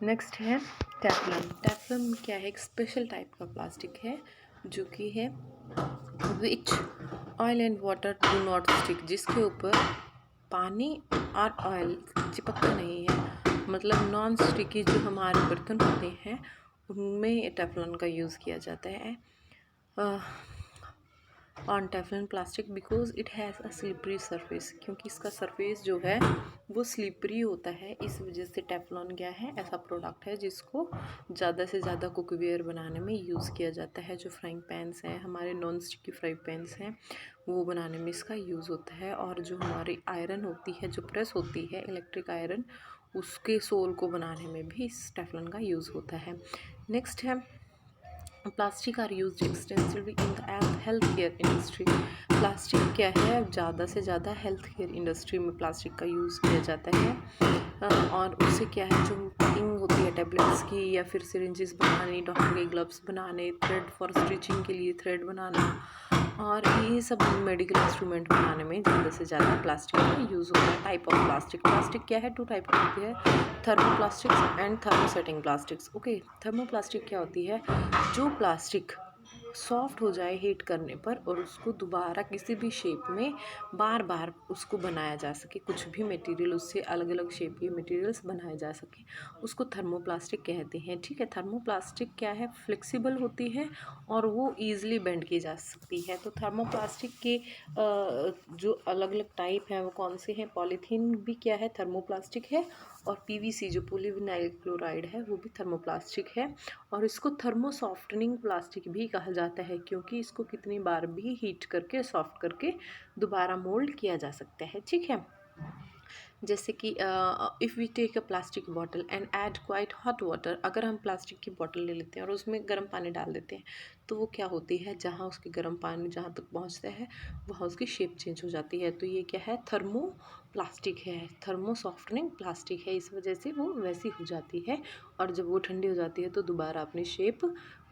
Next है Teflon. Teflon क्या है? एक स्पेशल टाइप का प्लास्टिक है जो कि है विच oil and water do not stick, जिसके ऊपर पानी और ऑयल चिपकता नहीं है। मतलब नॉन स्टिकी जो हमारे बर्तन होते हैं उनमें टेफलॉन का यूज़ किया जाता है on Teflon plastic because it has a slippery surface, क्योंकि इसका सरफेस जो है वो स्लिपरी होता है। इस वजह से टेफलॉन क्या है? ऐसा प्रोडक्ट है जिसको ज़्यादा से ज़्यादा कुकवेयर बनाने में यूज़ किया जाता है। जो फ्राइंग पैन्स हैं, हमारे नॉन स्टिकी फ्राई पैन्स हैं, वो बनाने में इसका यूज़ होता है। और जो हमारी आयरन होती है, जो प्रेस होती है इलेक्ट्रिक आयरन, उसके सोल को बनाने में भी इस टेफलॉन का यूज़ होता है। नेक्स्ट है plastic are use extensively in the health care industry. Plastic क्या है? ज़्यादा से ज़्यादा हेल्थ केयर इंडस्ट्री में प्लास्टिक का यूज़ किया जाता है। और उससे क्या है, जो पैकिंग होती है टैबलेट्स की या फिर सिरिंजेस बनाने, डॉक्टर के ग्लव्स बनाने, थ्रेड फॉर स्टिचिंग के लिए थ्रेड बनाना, और ये सब मेडिकल इंस्ट्रूमेंट बनाने में ज़्यादा से ज़्यादा प्लास्टिक का यूज़ होता है। टाइप ऑफ प्लास्टिक, प्लास्टिक क्या है? 2 टाइप की होती है, thermoplastics and thermosetting plastics. Okay, thermoplastic क्या होती है? जो प्लास्टिक सॉफ्ट हो जाए हीट करने पर और उसको दोबारा किसी भी शेप में बार बार उसको बनाया जा सके, कुछ भी मटेरियल उससे अलग अलग शेप के मटेरियल्स बनाए जा सके, उसको थर्मोप्लास्टिक कहते हैं। ठीक है, थर्मोप्लास्टिक क्या है? फ्लेक्सिबल होती है और वो ईजिली बेंड की जा सकती है। तो थर्मोप्लास्टिक के जो अलग अलग टाइप हैं वो कौन से हैं? पॉलीथीन भी क्या है? थर्मोप्लास्टिक है। और पीवीसी जो पॉलीविनाइल क्लोराइड है वो भी थर्मोप्लास्टिक है। और इसको थर्मो सॉफ्टनिंग प्लास्टिक भी कहा जाता है, क्योंकि इसको कितनी बार भी हीट करके सॉफ्ट करके दोबारा मोल्ड किया जा सकता है। ठीक है, जैसे कि if we take a plastic bottle and add quite hot water, अगर हम प्लास्टिक की बॉटल ले लेते हैं और उसमें गर्म पानी डाल देते हैं तो वो क्या होती है? जहाँ उसके गर्म पानी जहाँ तक पहुँचता है वहाँ उसकी शेप चेंज हो जाती है। तो ये क्या है? थर्मो प्लास्टिक है, थर्मो सॉफ्टनिंग प्लास्टिक है। इस वजह से वो वैसी हो जाती है और जब वो ठंडी हो जाती है तो दोबारा अपनी शेप,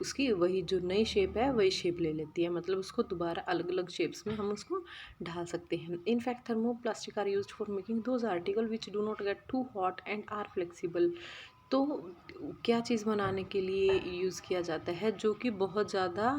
उसकी वही जो नई शेप है वही शेप ले लेती है। मतलब उसको दोबारा अलग अलग शेप्स में हम उसको ढाल सकते हैं। In fact thermoplastic are used for making those article which do not get too hot and are flexible. तो क्या चीज़ बनाने के लिए यूज़ किया जाता है जो कि बहुत ज़्यादा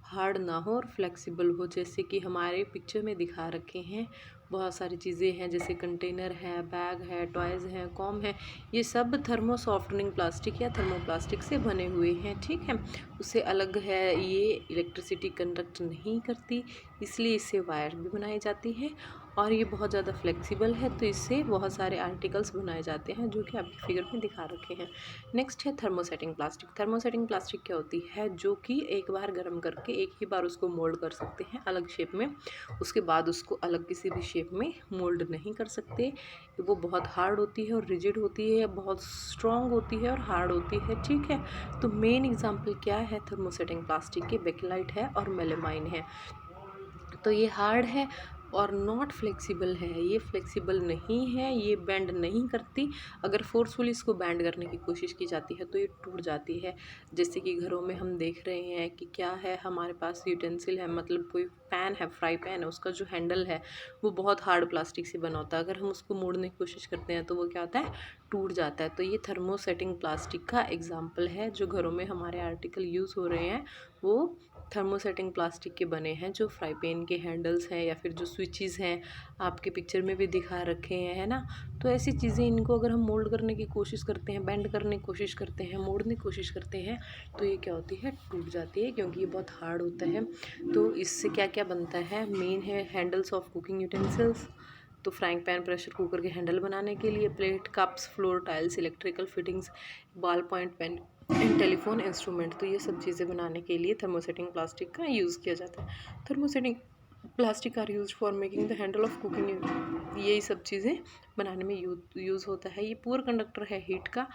हार्ड ना हो और फ्लेक्सिबल हो? जैसे कि हमारे पिक्चर में दिखा रखे हैं बहुत सारी चीज़ें हैं, जैसे कंटेनर है, बैग है, टॉयज़ हैं, कॉम है, ये सब थर्मो सॉफ्टनिंग प्लास्टिक या थर्मोप्लास्टिक से बने हुए हैं। ठीक है, उससे अलग है, ये इलेक्ट्रिसिटी कंडक्ट नहीं करती, इसलिए इससे वायर भी बनाई जाती है और ये बहुत ज़्यादा फ्लेक्सिबल है, तो इससे बहुत सारे आर्टिकल्स बनाए जाते हैं जो कि आपकी फिगर में दिखा रखे हैं। नेक्स्ट है थर्मोसेटिंग प्लास्टिक। थर्मोसेटिंग प्लास्टिक क्या होती है? जो कि एक बार गर्म करके एक ही बार उसको मोल्ड कर सकते हैं अलग शेप में, उसके बाद उसको अलग किसी भी शेप में मोल्ड नहीं कर सकते। वो बहुत हार्ड होती है और रिजिड होती है, बहुत स्ट्रॉन्ग होती है और हार्ड होती है। ठीक है, तो मेन एग्जाम्पल क्या है थर्मोसेटिंग प्लास्टिक के? बेकेलाइट है और मेलेमाइन है। तो ये हार्ड है और नॉट फ्लेक्सिबल है, ये फ्लेक्सिबल नहीं है, ये बेंड नहीं करती। अगर फोर्सफुली इसको बेंड करने की कोशिश की जाती है तो ये टूट जाती है। जैसे कि घरों में हम देख रहे हैं कि क्या है, हमारे पास यूटेंसिल है, मतलब कोई पैन है, फ्राई पैन है, उसका जो हैंडल है वो बहुत हार्ड प्लास्टिक से बना होता है। अगर हम उसको मोड़ने की कोशिश करते हैं तो वो क्या होता है? टूट जाता है। तो ये थर्मोसेटिंग प्लास्टिक का एग्जाम्पल है। जो घरों में हमारे आर्टिकल यूज़ हो रहे हैं वो थर्मोसेटिंग प्लास्टिक के बने हैं, जो फ्राई पैन के हैंडल्स हैं या फिर जो स्विचेस हैं आपके पिक्चर में भी दिखा रखे हैं, है ना। तो ऐसी चीज़ें, इनको अगर हम मोल्ड करने की कोशिश करते हैं, बेंड करने की कोशिश करते हैं, मोड़ने की कोशिश करते हैं तो ये क्या होती है? टूट जाती है, क्योंकि ये बहुत हार्ड होता है। तो इससे क्या क्या बनता है? मेन है हैंडल्स ऑफ कुकिंग यूटेंसिल्स, तो फ्राइंग पैन, प्रेशर कुकर के हैंडल बनाने के लिए, plate, cups, floor tiles, electrical fittings, ball point pen and telephone instrument. तो ये सब चीज़ें बनाने के लिए थर्मोसेटिंग प्लास्टिक का यूज़ किया जाता है। Thermosetting plastic are use for making the handle of cooking, यही सब चीज़ें बनाने में यूज़ होता है। ये पुअर कंडक्टर है हीट का,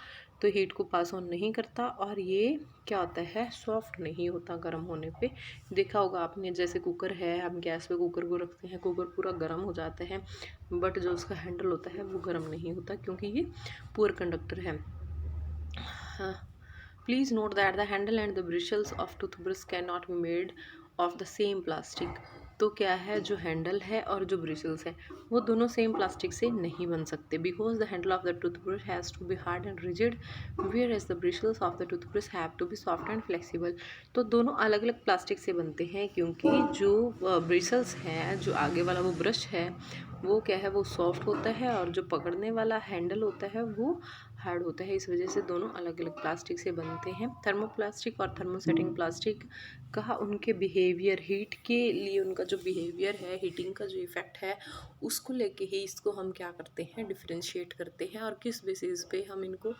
तो हीट को पास ऑन नहीं करता और ये क्या होता है? सॉफ्ट नहीं होता गर्म होने पे। देखा होगा आपने, जैसे कुकर है, हम गैस पे कुकर को रखते हैं, कुकर पूरा गर्म हो जाता है, बट जो उसका हैंडल होता है वो गर्म नहीं होता, क्योंकि ये पुअर कंडक्टर है। हाँ, please note that the handle and the bristles of toothbrush cannot be made of the same plastic. तो क्या है, जो हैंडल है और जो ब्रिसल्स है वो दोनों सेम प्लास्टिक से नहीं बन सकते, because the handle of the toothbrush has to be hard and rigid, whereas the bristles of the toothbrush have to be soft and flexible. तो दोनों अलग अलग प्लास्टिक से बनते हैं, क्योंकि जो ब्रिसल्स हैं, जो आगे वाला वो ब्रश है वो क्या है, वो सॉफ्ट होता है, और जो पकड़ने वाला हैंडल होता है वो हार्ड होता है। इस वजह से दोनों अलग अलग प्लास्टिक से बनते हैं। थर्मोप्लास्टिक और थर्मोसेटिंग प्लास्टिक का उनके बिहेवियर, हीट के लिए उनका जो बिहेवियर है, हीटिंग का जो इफ़ेक्ट है, उसको लेके ही इसको हम क्या करते हैं, डिफरेंशिएट करते हैं। और किस बेसिस पे हम इनको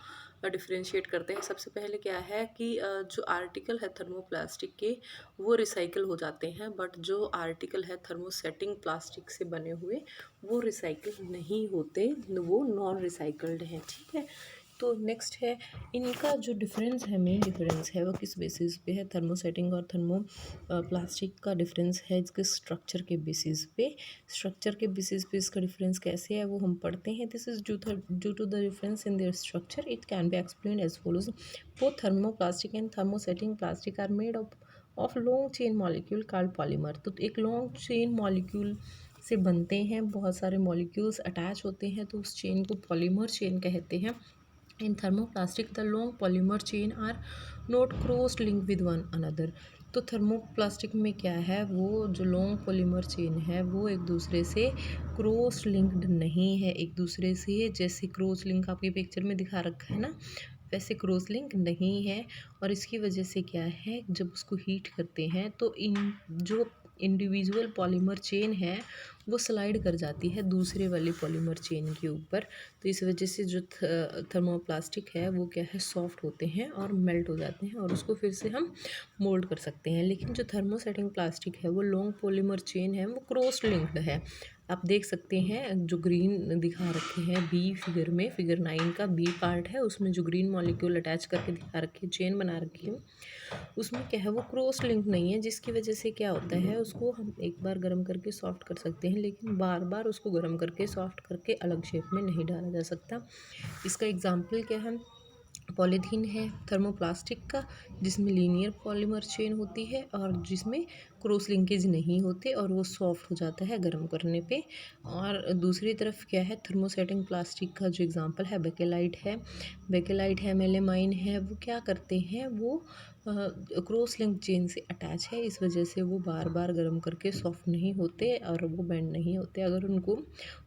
डिफरेंशिएट करते हैं, सबसे पहले क्या है कि जो आर्टिकल है थर्मोप्लास्टिक के वो रिसाइकल हो जाते हैं, बट जो आर्टिकल है थर्मोसेटिंग प्लास्टिक से बने हुए वो रिसाइकल नहीं होते, वो नॉन रिसाइकल्ड हैं, ठीक है। तो नेक्स्ट है इनका जो डिफरेंस है, मेन डिफरेंस है वो किस बेसिस पे है, थर्मोसेटिंग और थर्मो प्लास्टिक का डिफरेंस है इसके स्ट्रक्चर के बेसिस पे। स्ट्रक्चर के बेसिस पे इसका डिफरेंस कैसे है वो हम पढ़ते हैं। This is due to the difference in their structure, it can be explain as follows. Both thermoplastic and thermosetting plastic are made of long chain molecule called polymer. तो एक लॉन्ग चेन मॉलिक्यूल से बनते हैं, बहुत सारे molecules attach होते हैं, तो उस चेन को पॉलीमर चेन कहते हैं। In thermoplastic, the long polymer chain are not cross linked with one another। तो थर्मोप्लास्टिक में क्या है, वो जो लॉन्ग पॉलीमर चेन है वो एक दूसरे से क्रॉस लिंक्ड नहीं है, एक दूसरे से जैसे क्रॉस लिंक आपकी पिक्चर में दिखा रखा है ना, वैसे क्रॉस लिंक नहीं है। और इसकी वजह से क्या है, जब उसको हीट करते हैं तो इन जो इंडिविजुअल पॉलीमर चेन है वो स्लाइड कर जाती है दूसरे वाली पॉलीमर चेन के ऊपर। तो इस वजह से जो थर्मोप्लास्टिक है वो क्या है, सॉफ्ट होते हैं और मेल्ट हो जाते हैं, और उसको फिर से हम मोल्ड कर सकते हैं। लेकिन जो थर्मोसेटिंग प्लास्टिक है वो लॉन्ग पॉलीमर चेन है, वो क्रॉस लिंक्ड है। आप देख सकते हैं जो ग्रीन दिखा रखे हैं बी फिगर में, फिगर 9 का बी पार्ट है, उसमें जो ग्रीन मॉलिक्यूल अटैच करके दिखा रखी है, चेन बना रखी है, उसमें क्या है, वो क्रॉस लिंक नहीं है, जिसकी वजह से क्या होता है, उसको हम एक बार गर्म करके सॉफ्ट कर सकते हैं, लेकिन बार बार उसको गर्म करके सॉफ्ट करके अलग शेप में नहीं डाला जा सकता। इसका एग्जाम्पल क्या है, पॉलीथीन है थर्मोप्लास्टिक का, जिसमें लीनियर पॉलीमर चेन होती है और जिसमें क्रॉस लिंकेज नहीं होते, और वो सॉफ्ट हो जाता है गर्म करने पे। और दूसरी तरफ क्या है, थर्मोसेटिंग प्लास्टिक का जो एग्जांपल है बेकेलाइट है, बेकेलाइट है, मेलेमाइन है, वो क्या करते हैं, वो क्रॉस लिंक चेन से अटैच है, इस वजह से वो बार बार गर्म करके सॉफ्ट नहीं होते और वो बेंड नहीं होते, अगर उनको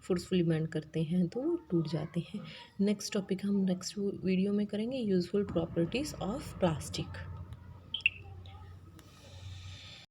फोर्सफुली बेंड करते हैं तो वो टूट जाते हैं। नेक्स्ट टॉपिक हम नेक्स्ट वीडियो में करेंगे, यूज़फुल प्रॉपर्टीज़ ऑफ प्लास्टिक।